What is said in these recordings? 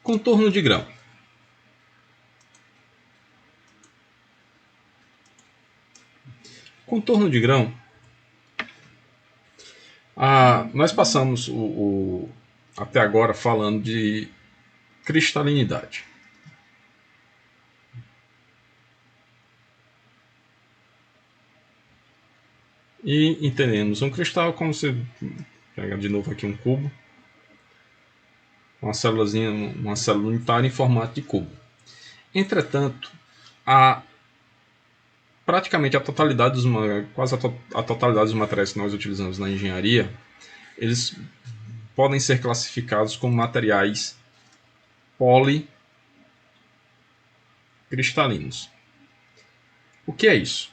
Contorno de grão. Contorno de grão. Nós passamos até agora falando de cristalinidade. E entendemos um cristal como se pega de novo aqui um cubo, uma célula unitária em formato de cubo. Entretanto, praticamente a totalidade quase a totalidade dos materiais que nós utilizamos na engenharia, eles podem ser classificados como materiais policristalinos. O que é isso?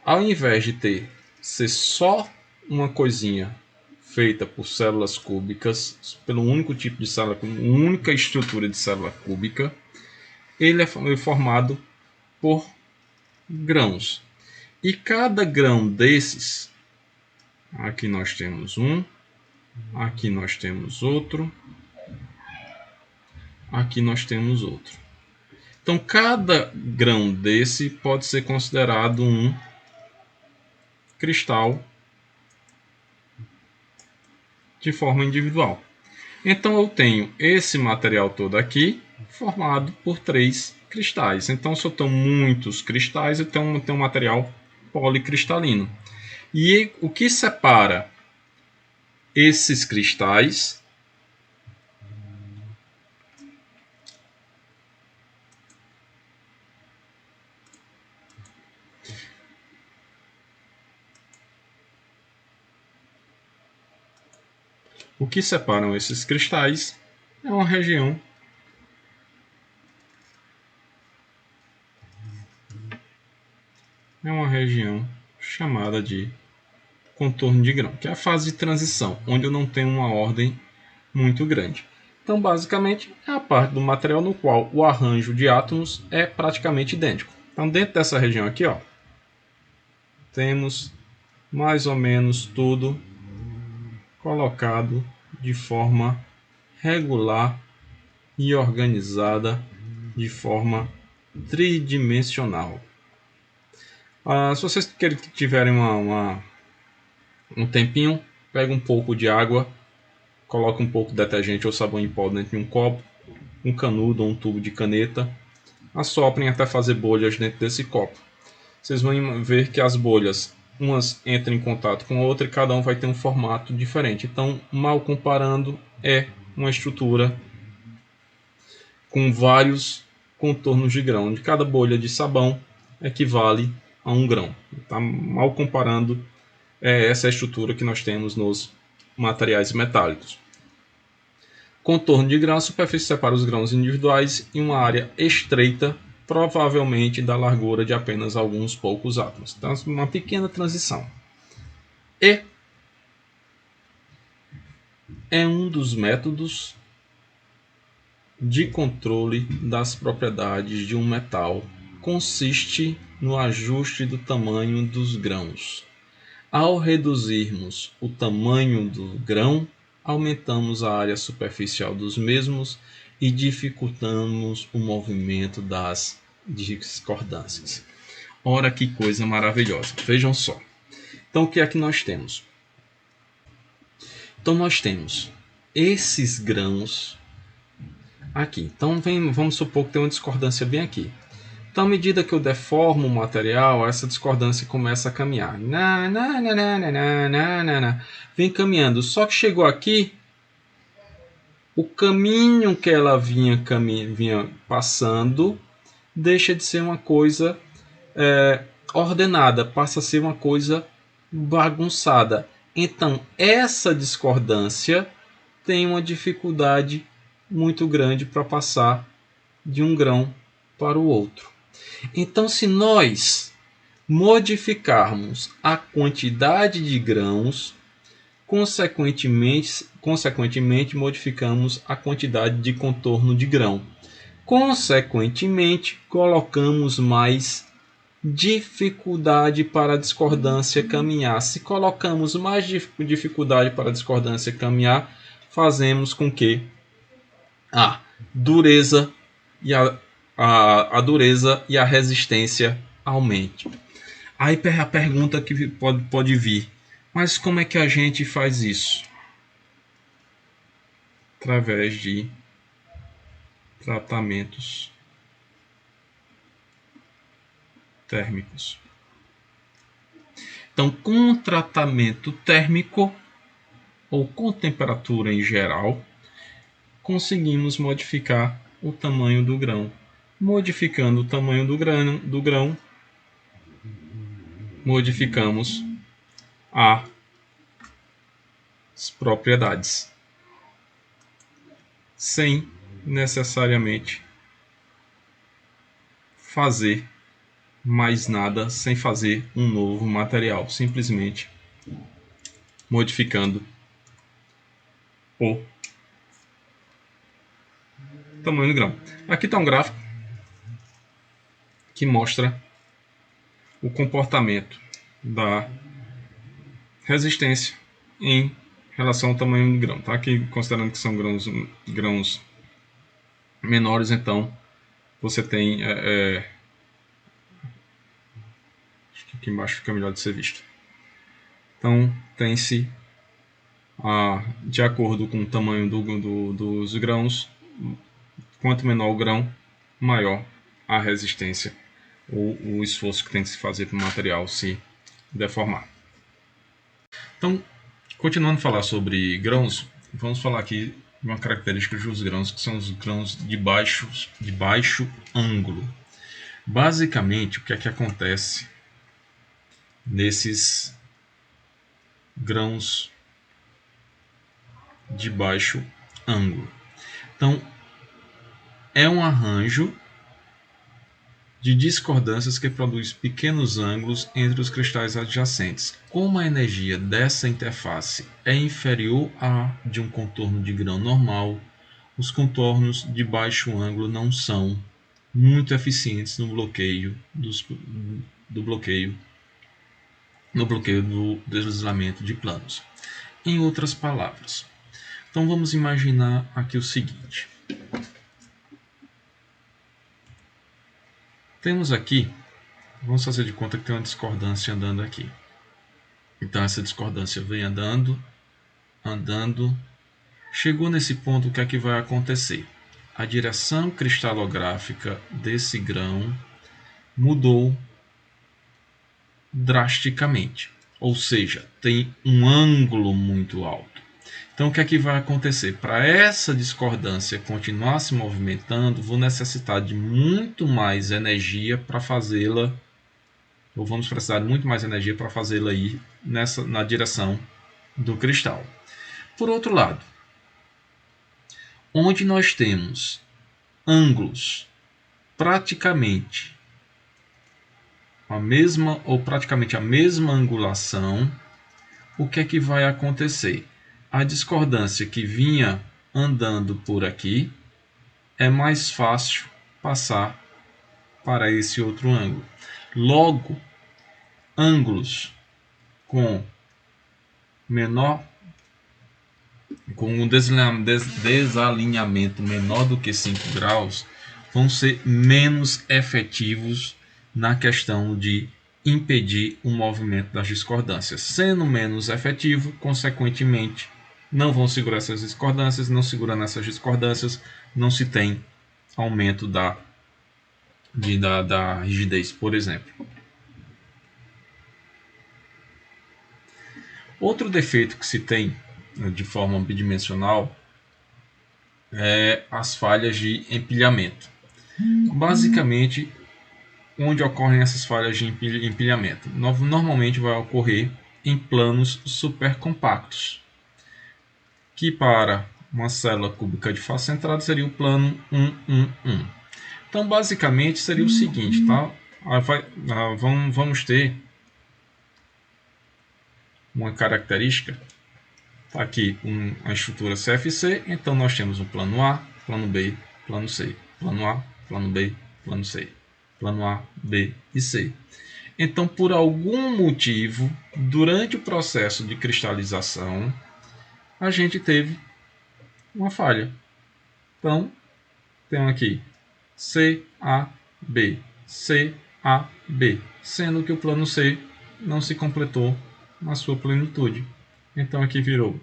Ao invés de ser só uma coisinha feita por células cúbicas, pelo único tipo de célula, com única estrutura de célula cúbica, ele é formado por grãos. E cada grão desses, aqui nós temos um, aqui nós temos outro, aqui nós temos outro. Então, cada grão desse pode ser considerado um cristal de forma individual. Então, eu tenho esse material todo aqui formado por 3 cristais. Então, se eu tenho muitos cristais, eu tenho um material policristalino. E o que separa esses cristais é uma região chamada de contorno de grão, que é a fase de transição, onde eu não tenho uma ordem muito grande. Então, basicamente, é a parte do material no qual o arranjo de átomos é praticamente idêntico. Então, dentro dessa região aqui, temos mais ou menos tudo colocado de forma regular e organizada de forma tridimensional. Se vocês tiverem um tempinho, pega um pouco de água, coloca um pouco de detergente ou sabão em pó dentro de um copo, um canudo ou um tubo de caneta, assoprem até fazer bolhas dentro desse copo. Vocês vão ver que as bolhas, umas entram em contato com a outra e cada um vai ter um formato diferente. Então, mal comparando, é uma estrutura com vários contornos de grão, onde cada bolha de sabão equivale a um grão. Tá? Mal comparando, essa é a estrutura que nós temos nos materiais metálicos. Contorno de grão, a superfície separa os grãos individuais em uma área estreita, provavelmente da largura de apenas alguns poucos átomos. Então, uma pequena transição. E é um dos métodos de controle das propriedades de um metal. Consiste no ajuste do tamanho dos grãos. Ao reduzirmos o tamanho do grão, aumentamos a área superficial dos mesmos e dificultamos o movimento das discordâncias. Ora, que coisa maravilhosa! Vejam só. Então, o que é que nós temos? Então, nós temos esses grãos aqui. Então, vamos supor que tem uma discordância bem aqui. Então, à medida que eu deformo o material, essa discordância começa a caminhar. Vem caminhando. Só que chegou aqui, o caminho que ela vinha passando deixa de ser uma coisa ordenada, passa a ser uma coisa bagunçada. Então, essa discordância tem uma dificuldade muito grande para passar de um grão para o outro. Então, se nós modificarmos a quantidade de grãos, consequentemente modificamos a quantidade de contorno de grão. Consequentemente, colocamos mais dificuldade para a discordância caminhar. Se colocamos mais dificuldade para a discordância caminhar, fazemos com que dureza e a dureza e a resistência aumente. Aí a pergunta que pode vir, mas como é que a gente faz isso? Através de tratamentos térmicos. Então, com tratamento térmico ou com temperatura em geral, conseguimos modificar o tamanho do grão. Modificando o tamanho do grão, modificamos as propriedades, sem necessariamente fazer mais nada, sem fazer um novo material, simplesmente modificando o tamanho do grão. Aqui está um gráfico que mostra o comportamento da resistência em relação ao tamanho do grão. Tá? Aqui, considerando que são grãos menores, então você tem acho que aqui embaixo fica melhor de ser visto. Então tem-se de acordo com o tamanho dos grãos, quanto menor o grão, maior a resistência ou o esforço que tem que se fazer para o material se deformar. Então, continuando a falar sobre grãos, vamos falar aqui de uma característica dos grãos, que são os grãos de baixo ângulo. Basicamente, o que é que acontece nesses grãos de baixo ângulo? Então, é um arranjo de discordâncias que produz pequenos ângulos entre os cristais adjacentes. Como a energia dessa interface é inferior à de um contorno de grão normal, os contornos de baixo ângulo não são muito eficientes no bloqueio do deslizamento de planos. Em outras palavras, então vamos imaginar aqui o seguinte. Temos aqui, vamos fazer de conta que tem uma discordância andando aqui. Então essa discordância vem andando, chegou nesse ponto, o que é que vai acontecer? A direção cristalográfica desse grão mudou drasticamente, ou seja, tem um ângulo muito alto. Então o que é que vai acontecer? Para essa discordância continuar se movimentando, vou necessitar de muito mais energia para fazê-la, ou vamos precisar de muito mais energia para fazê-la ir na direção do cristal. Por outro lado, onde nós temos ângulos praticamente a mesma ou praticamente a mesma angulação, o que é que vai acontecer? A discordância que vinha andando por aqui é mais fácil passar para esse outro ângulo. Logo, ângulos com um desalinhamento menor do que 5 graus vão ser menos efetivos na questão de impedir o movimento das discordâncias. Sendo menos efetivo, consequentemente, não vão segurar essas discordâncias, não segurando essas discordâncias, não se tem aumento da rigidez, por exemplo. Outro defeito que se tem de forma bidimensional é as falhas de empilhamento. Basicamente, onde ocorrem essas falhas de empilhamento? Normalmente vai ocorrer em planos supercompactos, que para uma célula cúbica de face centrada seria o plano 111. Então, basicamente, seria o seguinte, tá? Vamos ter uma característica, tá aqui a estrutura CFC, então nós temos o plano A, plano B, plano C, plano A, plano B, plano C, plano A, B e C. Então, por algum motivo, durante o processo de cristalização, a gente teve uma falha. Então, Tenho aqui CAB, CAB, sendo que o plano C não se completou na sua plenitude. Então aqui virou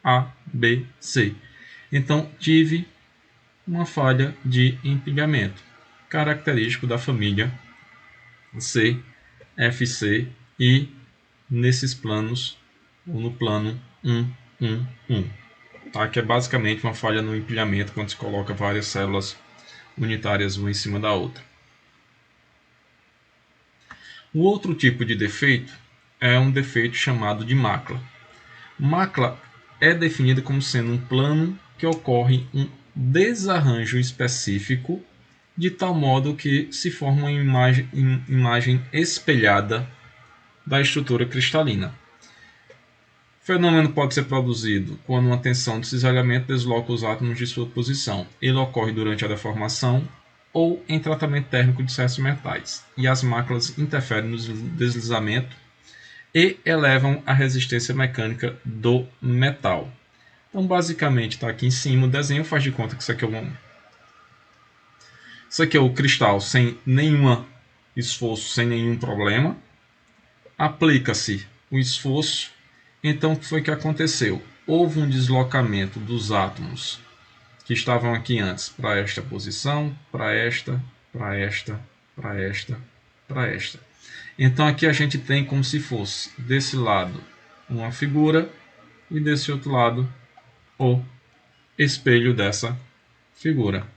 CABABC. Então tive uma falha de empilhamento, característico da família CFC e nesses planos, ou no plano 111. Tá? Que é basicamente uma falha no empilhamento quando se coloca várias células unitárias uma em cima da outra. O outro tipo de defeito é um defeito chamado de mácula. Mácula é definida como sendo um plano que ocorre um desarranjo específico de tal modo que se forma uma imagem espelhada da estrutura cristalina. O fenômeno pode ser produzido quando uma tensão de cisalhamento desloca os átomos de sua posição. Ele ocorre durante a deformação ou em tratamento térmico de certos metais, e as máculas interferem no deslizamento e elevam a resistência mecânica do metal. Então, basicamente, está aqui em cima o desenho, faz de conta que isso aqui é o cristal sem nenhum esforço, sem nenhum problema. Aplica-se o esforço. Então, o que foi que aconteceu? Houve um deslocamento dos átomos que estavam aqui antes para esta posição, para esta, para esta, para esta, para esta. Então, aqui a gente tem como se fosse desse lado uma figura e desse outro lado o espelho dessa figura.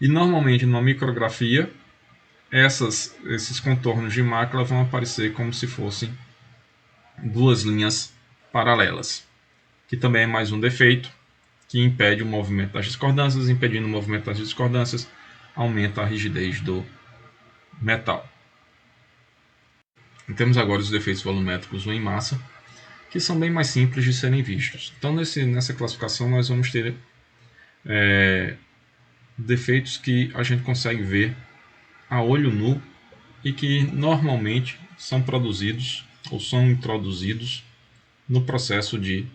E normalmente numa micrografia, esses contornos de mácula vão aparecer como se fossem duas linhas paralelas, que também é mais um defeito que impede o movimento das discordâncias. Impedindo o movimento das discordâncias, aumenta a rigidez do metal. E temos agora os defeitos volumétricos ou em massa, que são bem mais simples de serem vistos. Então, nessa classificação, nós vamos ter defeitos que a gente consegue ver a olho nu e que normalmente são produzidos ou são introduzidos no processo de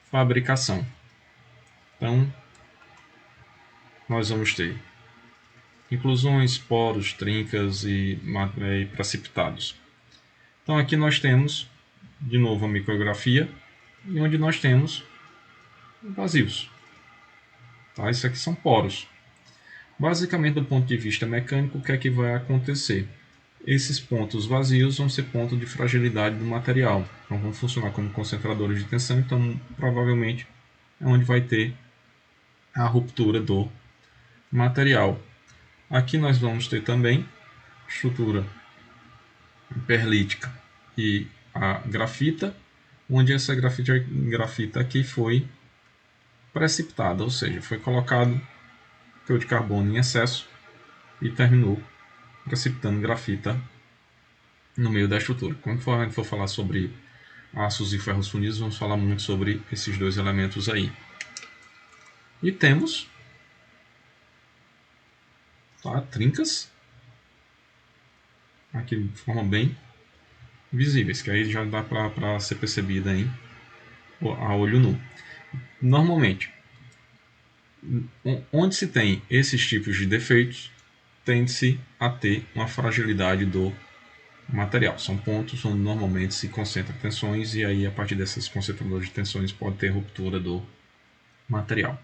fabricação. Então, nós vamos ter inclusões, poros, trincas e precipitados. Então, aqui nós temos, de novo, a micrografia, e onde nós temos vazios. Tá? Isso aqui são poros. Basicamente, do ponto de vista mecânico, o que é que vai acontecer? Esses pontos vazios vão ser pontos de fragilidade do material. Então, vão funcionar como concentradores de tensão. Então, provavelmente, é onde vai ter a ruptura do material. Aqui nós vamos ter também estrutura perlítica e a grafita, onde essa grafita aqui foi precipitada, ou seja, foi colocado teu de carbono em excesso e terminou precipitando grafita no meio da estrutura. Quando a gente for falar sobre aços e ferros fundidos, vamos falar muito sobre esses dois elementos aí. E temos trincas aqui de forma bem visíveis, que aí já dá para ser percebida aí a olho nu. Normalmente, onde se tem esses tipos de defeitos, tende-se a ter uma fragilidade do material. São pontos onde normalmente se concentram tensões e aí a partir desses concentradores de tensões pode ter ruptura do material.